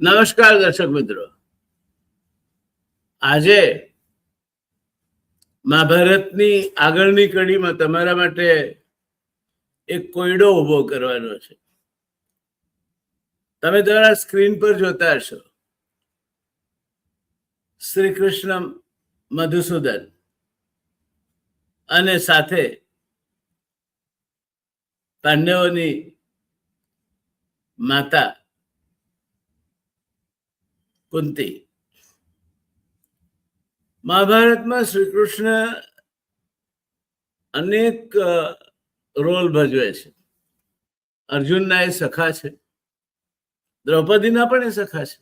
નમસ્કાર દર્શક મિત્રો, આજે મહાભારતની આગળની કડીમાં તમારા માટે એક કોયડો ઉભો કરવાનો છે. તમે તમારા સ્ક્રીન પર જોતા હશો શ્રી કૃષ્ણ મધુસૂદન અને સાથે પાંડવોની માતા કુંતી. મહાભારતમાં શ્રી કૃષ્ણ અનેક રોલ ભજવે છે. અર્જુનના એ સખા છે, દ્રૌપદીના પણ એ સખા છે.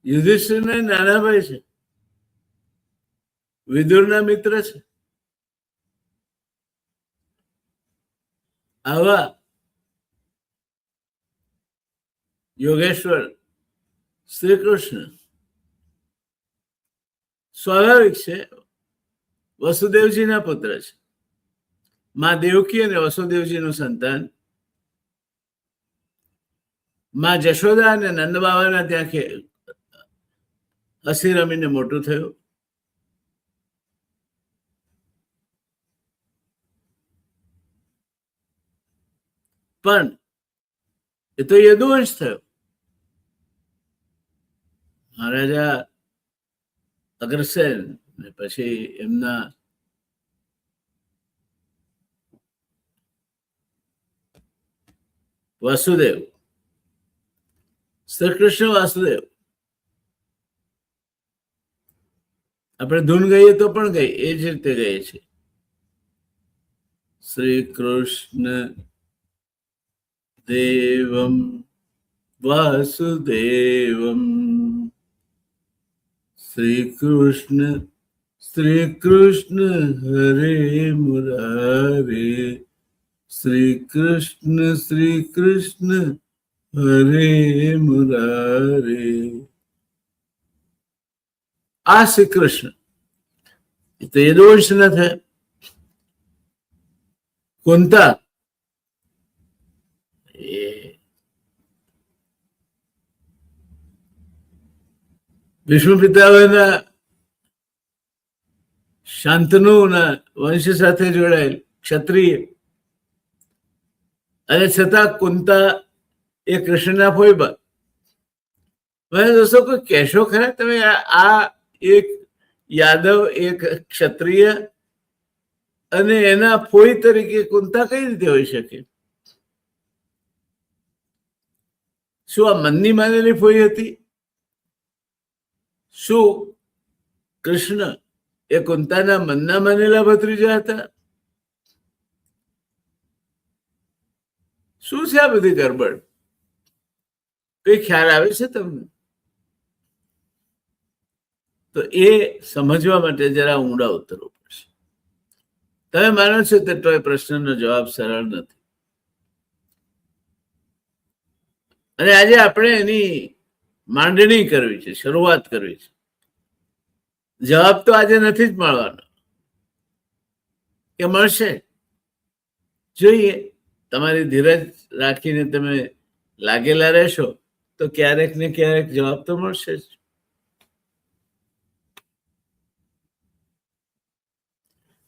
યુધિષ્ઠિરના નાના ભાઈ છે, વિદુરના મિત્ર છે. આવા યોગેશ્વર શ્રી કૃષ્ણ સ્વાભાવિક છે, વસુદેવજીના પુત્ર છે. મા દેવકી અને વસુદેવજીનું સંતાન. મા જશોદા અને નંદ બાબાના ત્યાં હસી રમીને મોટું થયું. પણ એ તો યદુવંશ થયો. મહારાજા અગ્રસેન ને પછી એમના વાસુદેવ, શ્રી કૃષ્ણ વાસુદેવ. આપણે ધૂન ગઈએ તો પણ ગઈ એ જ રીતે ગઈએ છે. શ્રી કૃષ્ણ દેવમ વાસુદેવમ, શ્રી કૃષ્ણ હરે મુરારે, શ્રી કૃષ્ણ હરે મુરારે. આ શ્રી કૃષ્ણ એ તો યદુવંશ ન થયા. કુંતા વિષ્ણુ પિતામહના શાંતનુના વંશ સાથે જોડાયેલ ક્ષત્રિય, અને છતાં કુંતા એ કૃષ્ણના ફોઈબા. મને દોસ્તો કોઈ કહેશો ખરા તમે આ એક યાદવ, એક ક્ષત્રિય અને એના ફોઈ તરીકે કુંતા કઈ રીતે હોઈ શકે? શું આ મનની માનેલી ફોઈ હતી? શું કૃષ્ણ એ કુંતાના મનના માનેલા ભત્રીજા હતા? શું છે આ બધી ગરબડ? કઈ ખ્યાલ આવે છે તમને? તો એ સમજવા માટે જરા ઊંડા ઉતરવું પડશે. તમે માનો છો તો એ પ્રશ્નનો જવાબ સરળ નથી. અને આજે આપણે એની માંડણી કરવી છે, શરૂઆત કરવી છે. જવાબ તો આજે નથી જ મળવાનો, કે મળશે. જોઈએ, તમારી ધીરજ રાખીને તમે લાગેલા રહેશો તો ક્યારેક ને ક્યારેક જવાબ તો મળશે જ.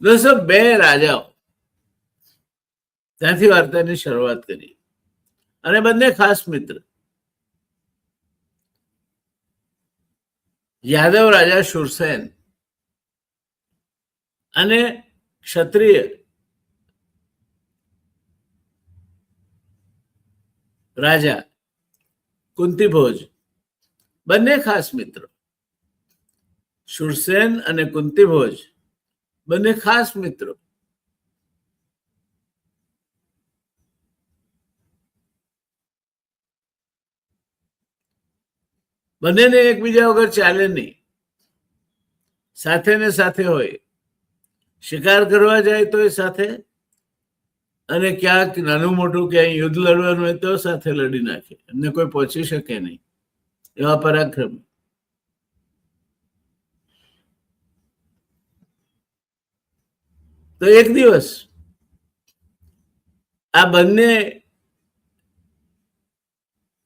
દોસ્તો, બે રાજાઓ, ત્યાંથી વાર્તાની શરૂઆત કરી, અને બંને ખાસ મિત્ર. યાદવ રાજા શુરસેન અને ક્ષત્રિય રાજા કુંતીભોજ, બંને ખાસ મિત્રો. શુરસેન અને કુંતીભોજ બંને ખાસ મિત્રો. બંનેને એકબીજા વગર ચાલે નહીં. સાથે ને સાથે હોય. શિકાર કરવા જાય તો એ સાથે, અને ક્યાંક નાનું મોટું ક્યાંય યુદ્ધ લડવાનું હોય તો સાથે લડી નાખે. એમને કોઈ પહોંચી શકે નહીં, એવા પરાક્રમ. તો તો એક દિવસ આ બંને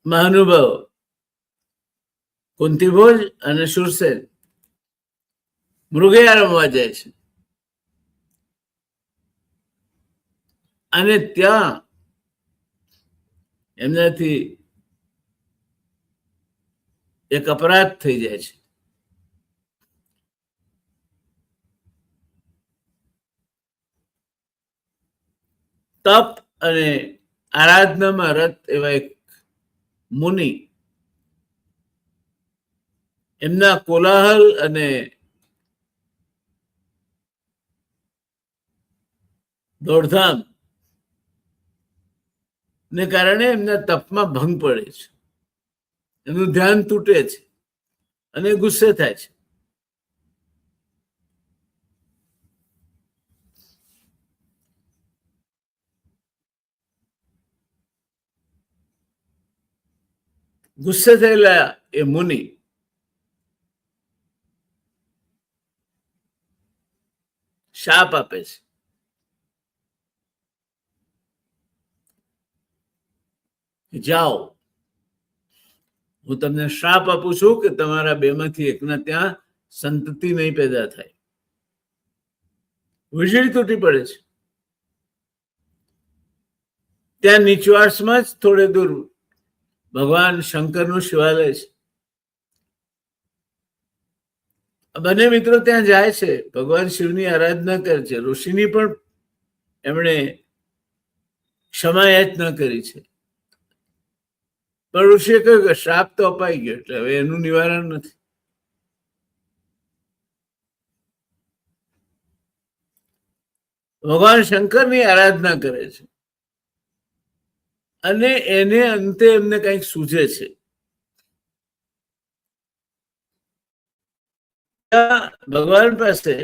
મહાનુભાવો કુંતીભોજ અને શૂરસેન મૃગયા રમવા જાય છે અને ત્યાં એમનાથી એક અપરાધ થઈ જાય છે. તપ અને આરાધનામાં રત એવા એક મુનિ એમના કોલાહલ અને દોડધામ ને કારણે એમના તપમાં ભંગ પડે છે, એનું ધ્યાન તૂટે છે અને ગુસ્સે થાય છે. ગુસ્સે થયેલા એ મુનિ શાપ આપે છે. જાઓ, હું તમને શ્રાપ આપું છું કે તમારા બેમાંથી એકના ત્યાં સંતતિ નહીં પેદા થાય. વીજળી તૂટી પડે છે. ત્યાં નીચવાસમાં જ થોડે દૂર ભગવાન શંકરનું શિવાલય છે. બંને મિત્રો ત્યાં જાય છે, ભગવાન શિવની આરાધના કરે છે. ઋષિની પણ એમણે ક્ષમા યાચના કરી છે, પણ ઋષિએ કહ્યું કે શ્રાપ તો અપાઈ ગયો, એટલે હવે એનું નિવારણ નથી. ભગવાન શંકરની આરાધના કરે છે અને એને અંતે એમને કંઈક સૂઝે છે. ભગવાન પાસે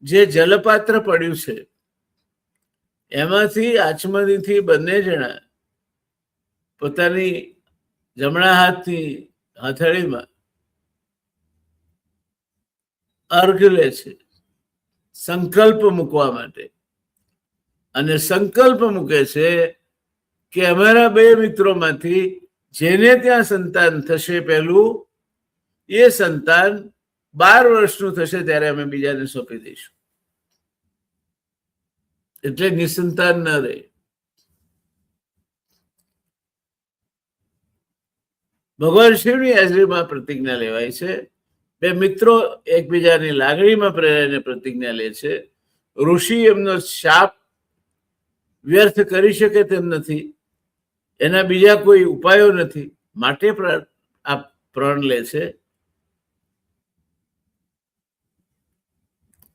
જે જલપાત્ર પડ્યું છે એમાંથી આચમનીથી બંને જણા પોતાની જમણા હાથની હથેળીમાં અર્ઘ લે છે સંકલ્પ મૂકવા માટે, અને સંકલ્પ મૂકે છે કે અમારા બે મિત્રોમાંથી જેને ત્યાં સંતાન થશે પહેલું, એ સંતાન 12 વર્ષનું થશે ત્યારે અમે બીજાને સોંપી દઈશું, એટલે નિસંતાન ન રહે. ભગવાન શિવની હાજરીમાં પ્રતિજ્ઞા લેવાય છે. બે મિત્રો એકબીજાની લાગણીમાં પ્રેરાઈને પ્રતિજ્ઞા લે છે. ઋષિ એમનો શાપ વ્યર્થ કરી શકે તેમ નથી, એના બીજા કોઈ ઉપાયો નથી, માટે આ પ્રણ લે છે.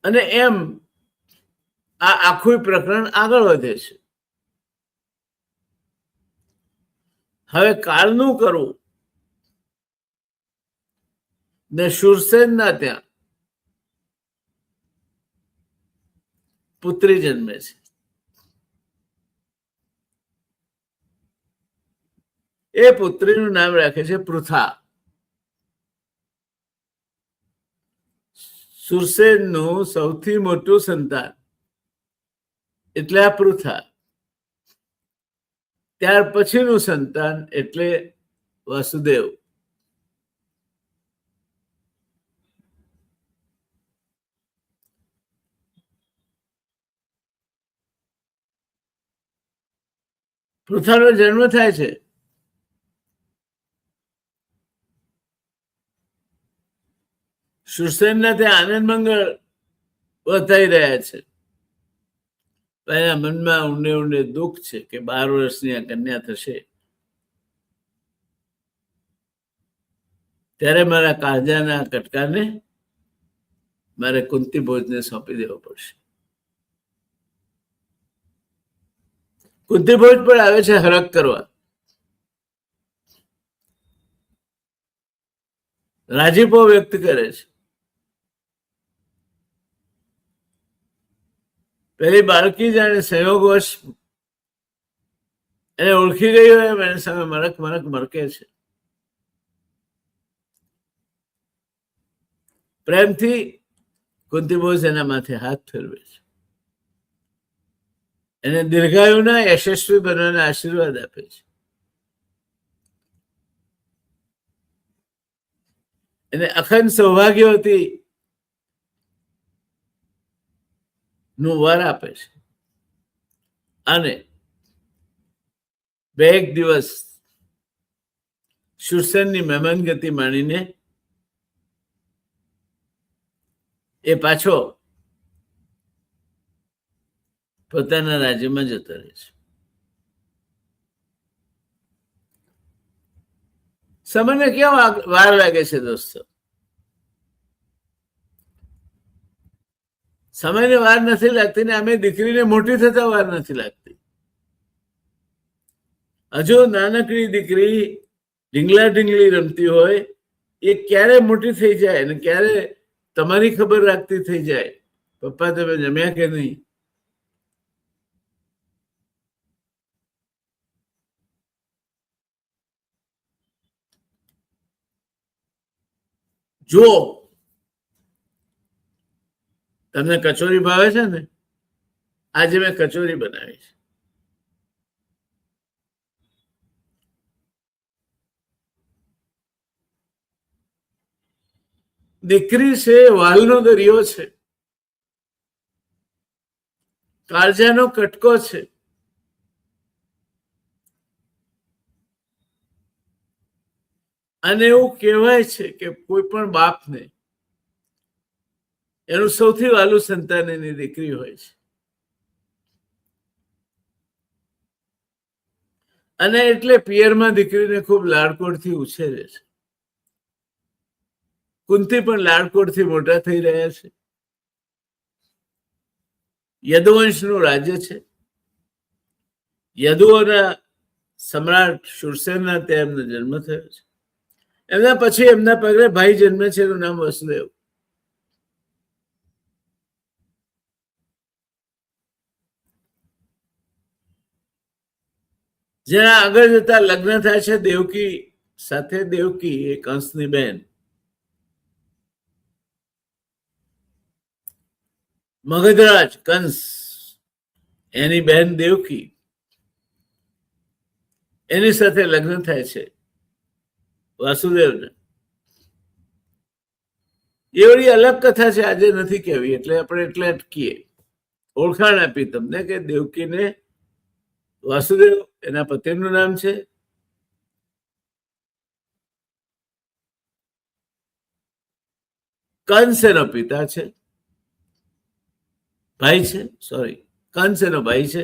અને એમ આ આખું પ્રકરણ આગળ વધે છે. હવે કાળનું કરવું ને શૂરસેનના ત્યાં પુત્રી જન્મે છે. એ પુત્રીનું નામ રાખે છે પૃથા. શૂરસેનનું સૌથી મોટું સંતાન એટલે આ પૃથા. ત્યાર પછીનું સંતાન એટલે વાસુદેવ. પૃથાનો જન્મ થાય છે શૂરસેનના ત્યાં આનંદ મંગળ વધાઈ રહ્યા છે, એના મનમાં ઊંડે ઊંડે દુઃખ છે કે 12 વર્ષની આ કન્યા થશે ત્યારે મારા કાળજાના કટકાને મારે કુંતી ભોજને સોંપી દેવો પડશે. કુંતી ભોજ પણ આવે છે હરખ કરવા, રાજીપો વ્યક્ત કરે છે. પેલી બાળકી જાણે સંયોગવશ એને ઓળખી ગઈ હોય એની સામે મરક મરક મરકે છે. પ્રેમથી કુંતી ભોજ એના માથે હાથ ફેરવે છે. એને દીર્ઘાયુના યશસ્વી બનવાના આશીર્વાદ આપે છે. એને અખંડ સૌભાગ્યવતી નું વર આપે છે. અને બે એક દિવસ શૂરસેનની મહેમાનગતિ માણીને એ પાછો પોતાના રાજ્યમાં જતો રહે છે. સમયને કેમ વાર લાગે છે દોસ્તો? સમયને વાર નથી લાગતી ને અમે દીકરીને મોટી થતા વાર નથી લાગતી. હજુ નાનકડી દીકરી ઢીંગલા ઢીંગલી રમતી હોય, એ ક્યારે મોટી થઈ જાય ને ક્યારે તમારી ખબર રાખતી થઈ જાય, પપ્પા તમે જમ્યા કે નહીં. જો તમને કચોરી ભાવે છે ને, આજે મેં કચોરી બનાવી છે. દીકરી છે વાલનો દરિયો છે, કાળજાનો કટકો છે. અને એવું કહેવાય છે કે કોઈ પણ બાપને એનું સૌથી વાલું સંતાન એની દીકરી હોય છે. અને એટલે પિયરમાં દીકરીને ખૂબ લાડકોડથી ઉછેરે છે. કુંતી પણ લાડકોડથી મોટા થઈ રહ્યા છે. યદુવંશનું રાજ્ય છે. યદુઓના સમ્રાટ શૂરસેનના ત્યાં એમનો જન્મ થયો છે. એમના પછી એમના પગલે ભાઈ જન્મે છે, એનું નામ વસુદેવ. જેના આગળ જતા લગ્ન થાય છે દેવકી સાથે. દેવકી એ કંસની બેન. મગધરાજ કંસ એની બહેન દેવકી, એની સાથે લગ્ન થાય છે વાસુદેવને. એવડી અલગ કથા છે, આજે નથી કહેવી, એટલે આપણે એટલે અટકીએ. ઓળખાણ આપી તમને કે દેવકીને વાસુદેવ એના પતિનું નામ છે. કંસ એનો પિતા છે, ભાઈ છે. સોરી, કંસ એનો ભાઈ છે.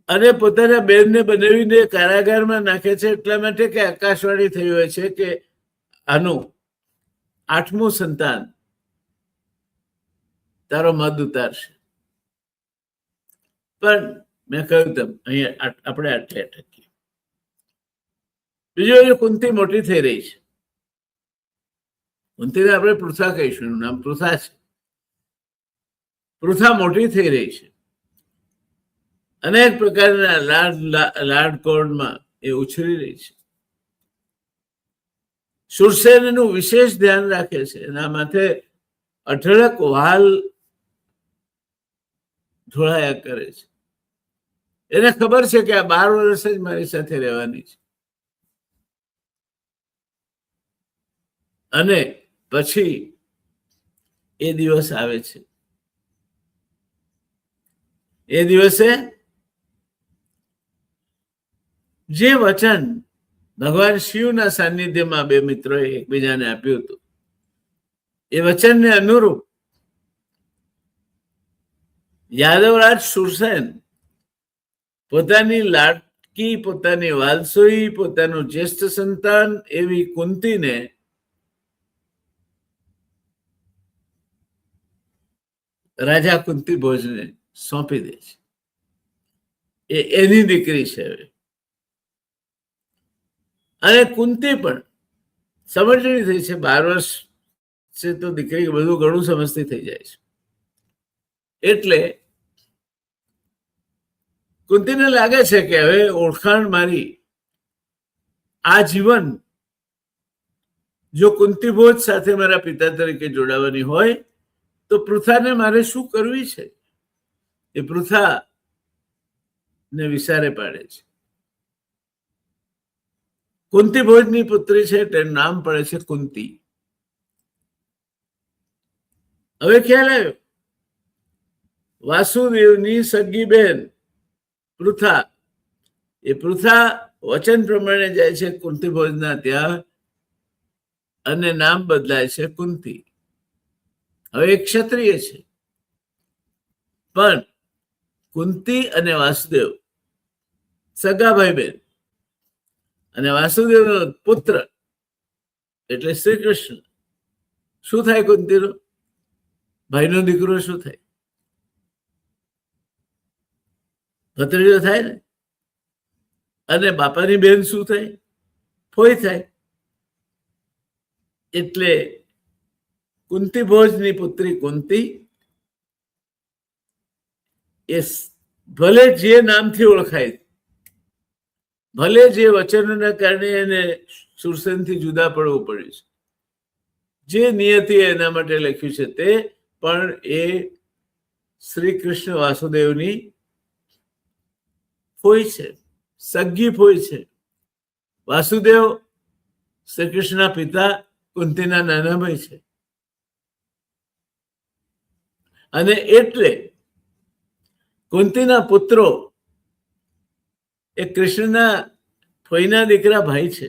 અને પોતાના બેનને બનાવીને કારાગારમાં નાખે છે એટલા માટે કે આકાશવાણી થઈ હોય છે કે આનું 8મું સંતાન તારો મદ ઉતારશે. પણ મેં કહ્યું તેમ અહીંયા આપણે આટલે અટકીએ. બીજું કુંતી મોટી થઈ રહી છે. કુંતીને આપણે પૃથા કહીશું, એનું નામ પૃથા છે. પૃથા મોટી થઈ રહી છે. અનેક પ્રકારના લાડકોડમાં એ ઉછરી રહી છે. શૂરસેન એનું વિશેષ ધ્યાન રાખે છે. એના માથે અઢળક વાલ ઢોળાયા કરે છે. એને ખબર છે કે આ 12 વર્ષ જ મારી સાથે રહેવાની છે. અને પછી એ દિવસ આવે છે. એ દિવસે જે વચન ભગવાન શિવના સાનિધ્યમાં બે મિત્રોએ એકબીજાને આપ્યું હતું, એ વચનને અનુરૂપ યાદવરાજ શૂરસેન પોતાની લાડકી, પોતાની વાલસોઈ, પોતાનું જ્યેષ્ઠ સંતાન એવી કુંતીને રાજા કુંતી ભોજને સોંપી દે છે. એ એની દીકરી છે. અને કુંતી પણ સમજણી થઈ છે. 12 વર્ષ છે તો દીકરી બધું ઘણું સમજતી થઈ જાય છે. એટલે કુંતીને લાગે છે કે હવે ઓળખાણ મારી આ જીવન જો કુંતી ભોજ સાથે મારા પિતા તરીકે જોડાવાની હોય તો પૃથાને મારે શું કરવી છે એ પૃથા ને વિચારે પાડે છે. કુંતી ભોજની પુત્રી છે, તેનું નામ પડે છે કુંતી. હવે ખ્યાલ આવ્યો, વાસુદેવની સગી બેન પૃથા, એ પૃથા વચન પ્રમાણે જાય છે કુંતી ભોજના ત્યાં અને નામ બદલાય છે કુંતી. હવે એક ક્ષત્રિય છે, પણ કુંતી અને વાસુદેવ સગા ભાઈ બેન, અને વાસુદેવનો પુત્ર એટલે શ્રી કૃષ્ણ શું થાય? કુંતીનો ભાઈનો દીકરો શું થાય? ભત્રીજો થાય ને. અને બાપાની બેન શું થાય? ફોઈ થાય. એટલે કુંતી ભોજની પુત્રી કુંતી એ ભલે જે નામથી ઓળખાય, ભલે જે વચનોના કારણે એને સુરસેનથી જુદા પડવું પડ્યું છે, જે નિયતિ એના માટે લખ્યું છે તે, પણ એ શ્રી કૃષ્ણ વાસુદેવની ફોઈ છે, સગી ફોઈ છે. વાસુદેવ શ્રી કૃષ્ણના પિતા, કુંતીના નાના ભાઈ છે. અને એટલે કુંતીના પુત્રો એ કૃષ્ણના ફોઈના દીકરા ભાઈ છે.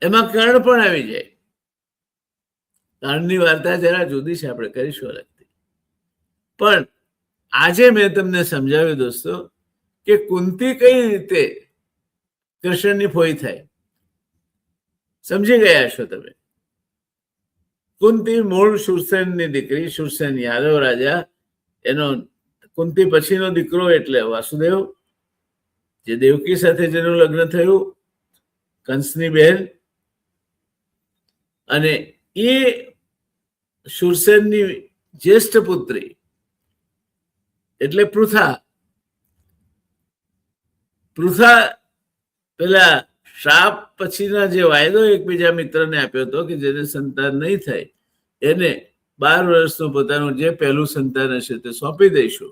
એમાં કર્ણ પણ આવી જાય. કર્ણની વાર્તા જરા જુદી છે, આપણે કરીશું અલગથી. પણ આજે મેં તમને સમજાવ્યું દોસ્તો કે કુંતી કઈ રીતે કૃષ્ણની ફોઈ થાય. સમજી ગયા છો તમે? કુંતી મૂળ શૂરસેનની દીકરી, શૂરસેન યાદવ રાજા, એનો કુંતી પછીનો દીકરો એટલે વાસુદેવ, જે દેવકી સાથે જેનું લગ્ન થયું, કંસની બહેન. અને એ શૂરસેનની જ્યેષ્ઠ પુત્રી એટલે પૃથા. પૃથા પેલા શ્રાપ પછીના જે વાયદો એકબીજા મિત્રને આપ્યો હતો કે જેને સંતાન નહીં થાય એને 12 વર્ષનું પોતાનું જે પહેલું સંતાન હશે તે સોંપી દઈશું.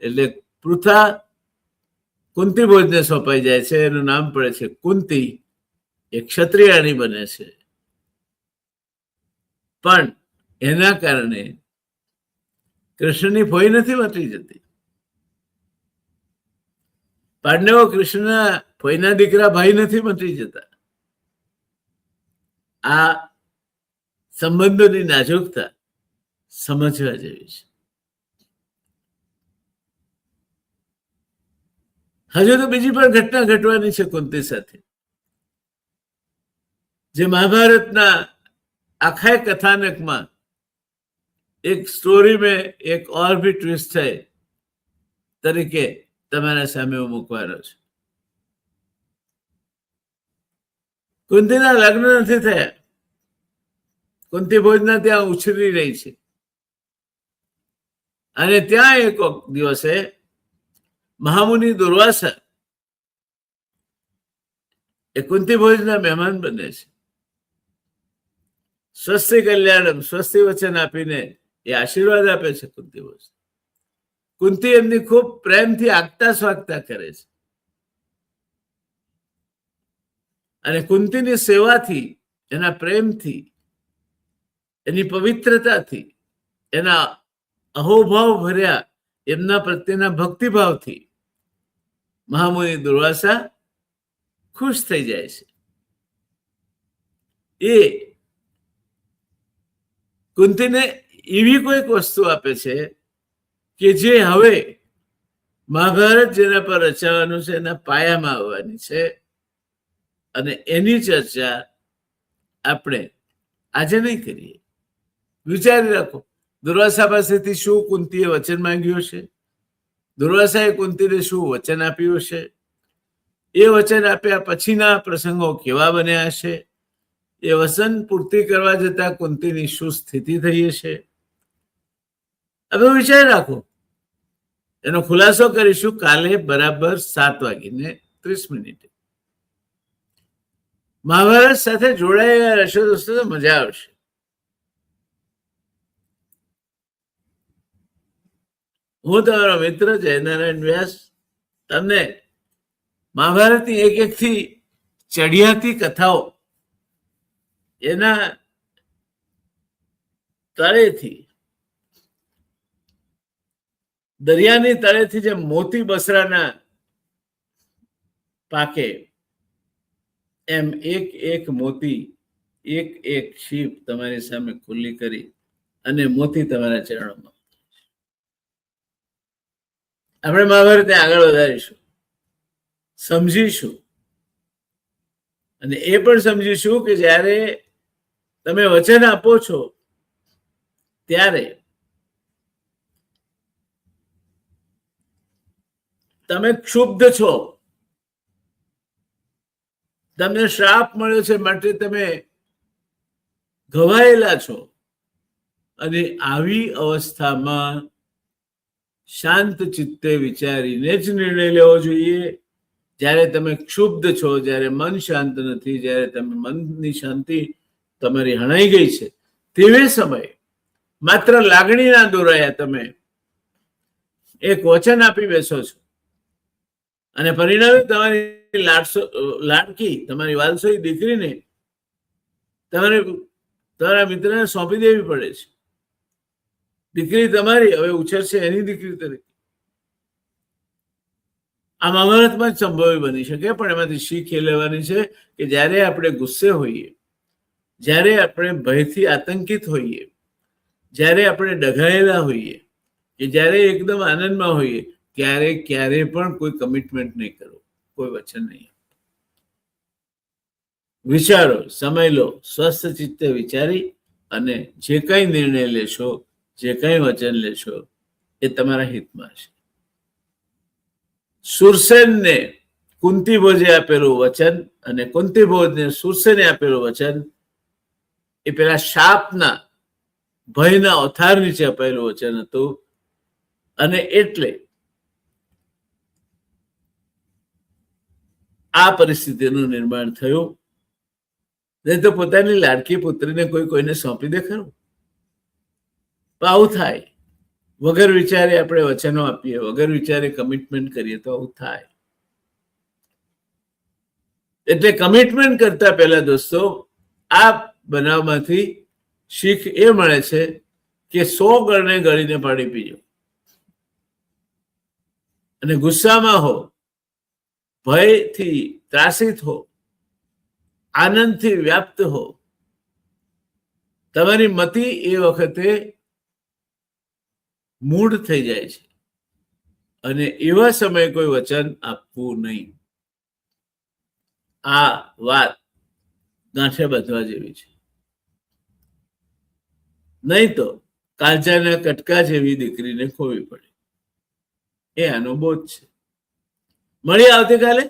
એટલે પૃથા કુંતી ભોજને સોંપાઈ જાય છે. એનું નામ પડે છે કુંતી. એ ક્ષત્રિયાણી બને છે. પણ એના કારણે કૃષ્ણની ફોઈ નથી મટી જતી. પાંડવો કૃષ્ણના ફોઈના દીકરા ભાઈ નથી મટી જતા. આ સંબંધોની નાજુકતા સમજવા જેવી છે. હજુ તો બીજી પણ ઘટના ઘટવાની છે કુંતી સાથે, જે મહાભારતના આખા કથાનકમાં એક સ્ટોરી મેં એક ઓર ભી ટ્વિસ્ટ है તરીકે તમારા સામે મૂકવાનો છે. કુંતીના લગ્ન નથી થયા. કુંતી ભોજના ત્યાં ઉછરી રહી છે. અને ત્યાં એક દિવસે મહામુનિ દુર્વાસા એ કુંતી ભોજના મહેમાન બને છે. સ્વસ્તિ કલ્યાણમ, સ્વસ્તિ વચન આપીને એ આશીર્વાદ આપે છે કુંતી ભોજ. કુંતી એમની ખૂબ પ્રેમથી આગતા સ્વાગતા કરે છે. અને કુંતીની સેવાથી, એના પ્રેમથી, એની પવિત્રતાથી, એના અહોભાવ ભર્યા એમના પ્રત્યેના ભક્તિભાવથી મહામુનિ દુર્વાસા ખુશ થઈ જાય છે. એ કુંતીને એવી કોઈક વસ્તુ આપે છે કે જે હવે મહાભારત જેના પર રચાવાનું છે એના પાયામાં આવવાની છે. અને એની ચર્ચા આપણે આજે નહીં કરીએ. વિચારી રાખો, દુર્વાસા પાસેથી શું કુંતીએ વચન માંગ્યું છે, દુર્વાસાએ કુંતીને શું વચન આપ્યું છે, એ વચન આપ્યા પછીના પ્રસંગો કેવા બન્યા હશે, એ વચન પૂર્તિ કરવા જતા કુંતીની શું સ્થિતિ થઈ હશે. હવે વિચાર રાખો. એનો ખુલાસો કરીશું કાલે બરાબર 7:30 વાગે. મહાભારત સાથે જોડાયેલા રહેશો દોસ્તો તો મજા આવશે. હું તમારો મિત્ર જયનારાયણ વ્યાસ તમને મહાભારતની એક એકથી ચડિયાતી કથાઓ એના તળેથી, દરિયાની તળેથી જે મોતી બસરાના પાકે એમ એક એક મોતી, એક એક શીપ તમારી સામે ખુલ્લી કરી અને મોતી તમારા ચરણોમાં. આપણે મહાભારતને આગળ વધારીશું, સમજીશું અને એ પણ સમજીશું કે જ્યારે તમે વચન આપો છો ત્યારે તમે ક્ષુબ્ધ છો, તમને શ્રાપ મળ્યો છે માટે તમે ઘવાયેલા છો, અને આવી અવસ્થામાં શાંત ચિત્તે વિચારીને જ નિર્ણય લેવો જોઈએ. જ્યારે તમે ક્ષુબ્ધ છો, જ્યારે મન શાંત નથી, જ્યારે તમે મનની શાંતિ તમારી હણાઈ ગઈ છે, તેવે સમયે માત્ર લાગણીના દોરાયા તમે એક વચન આપી બેસો છો અને પરિણામે તમારી લાડકી, તમારી વાલસોઈ દીકરીને તમારા મિત્રને સોંપી દેવી પડે છે. દીકરી તમારી હવે ઉછેરશે એની દીકરી તરીકે. આ મહાભારતમાં જ સંભવ બની શકે, પણ એમાંથી શીખ એ લેવાની છે કે જ્યારે આપણે ગુસ્સે હોઈએ, જ્યારે આપણે ભયથી આતંકિત હોઈએ, જ્યારે આપણે ડઘાયેલા હોઈએ, કે જ્યારે એકદમ આનંદમાં હોઈએ, ક્યારે પણ કોઈ કમિટમેન્ટ નહીં કરો, કોઈ વચન નહીં. વિચારો, સમય લો, સ્વસ્થ ચિત્તે વિચારી અને જે કઈ નિર્ણય લેશો, જે કઈ વચન લેશો એ તમારા હિતમાં છે. સુરસેનને કુંતી ભોજે આપેલું વચન અને કુંતી ભોજને સુરસેને આપેલું વચન એ પેલા શાપના ભયના ઓથાર નીચે અપાયેલું વચન હતું, અને એટલે આ પરિસ્થિતિનું નિર્માણ થયું. નહીં તો પોતાની લાડકી પુત્રીને કોઈને સોંપી દે ખરું? આવું થાય. વગર વિચારે આપણે વચનો આપીએ, વગર વિચારે કમિટમેન્ટ કરીએ તો આવું થાય. એટલે કમિટમેન્ટ કરતા પહેલા દોસ્તો આ બનાવમાંથી શીખ એ મળે છે કે 100 ગળને ગળીને પાણી પીજો. અને ગુસ્સામાં હો, ભયથી ત્રાસિત હો, આનંદથી વ્યાપ્ત હો, તમારી મતિ એ વખતે મૂળ થઈ જાય છે અને એવા સમયે કોઈ વચન આપવું નહીં. આ વાત ગાંઠે બાંધવા જેવી છે. નહીં તો કાળજાના કટકા જેવી દીકરીને ખોવી પડે. એ આનો બોધ છે. મળીએ આવતીકાલે.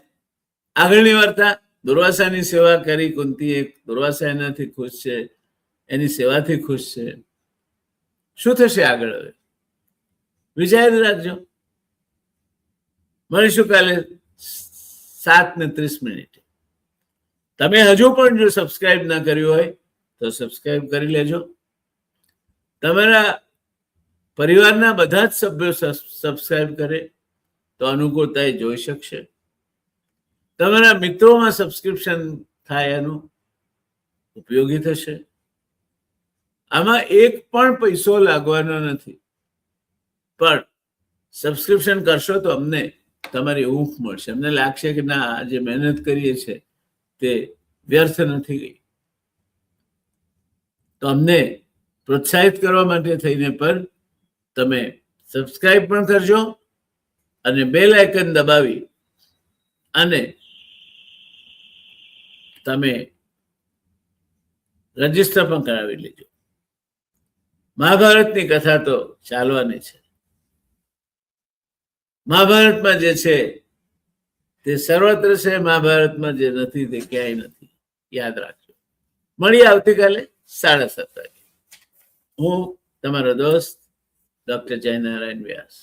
આગળની વાર્તા. દુર્વાસાની સેવા કરી કુંતી. દુર્વાસા એનાથી ખુશ છે, એની સેવાથી ખુશ છે. શું થશે આગળ હવે વિચારી રાખજો. મળીશું કાલે 7:30. તમે હજુ પણ જો સબસ્ક્રાઇબ ના કર્યું હોય તો સબસ્ક્રાઇબ કરી લેજો. તમારા પરિવારના બધા જ સભ્યો સબસ્ક્રાઇબ કરે તો અનુકૂળતા જોઈ શકશે. તમારા મિત્રોમાં સબસ્ક્રિપ્શન થાય એનું ઉપયોગી થશે. આમાં એક પણ પૈસો લાગવાનો નથી, પણ સબસ્ક્રિપ્શન કરશો તો અમને તમારી ઊંઘ મળશે. અમને લાગશે કે ના, જે મહેનત કરીએ છીએ તે વ્યર્થ નથી ગઈ. તો અમને પ્રોત્સાહિત કરવા માટે થઈને પણ તમે સબસ્ક્રાઇબ પણ કરજો અને બેલ આઇકન દબાવી અને તમે રજીસ્ટર પણ કરાવી લેજો. મહાભારતની કથા તો ચાલવાની છે. મહાભારતમાં જે છે તે સર્વત્ર છે, મહાભારતમાં જે નથી તે ક્યાંય નથી. યાદ રાખજો. મળીએ આવતીકાલે 7:30 વાગે. હું તમારો દોસ્ત ડોક્ટર જયનારાયણ વ્યાસ.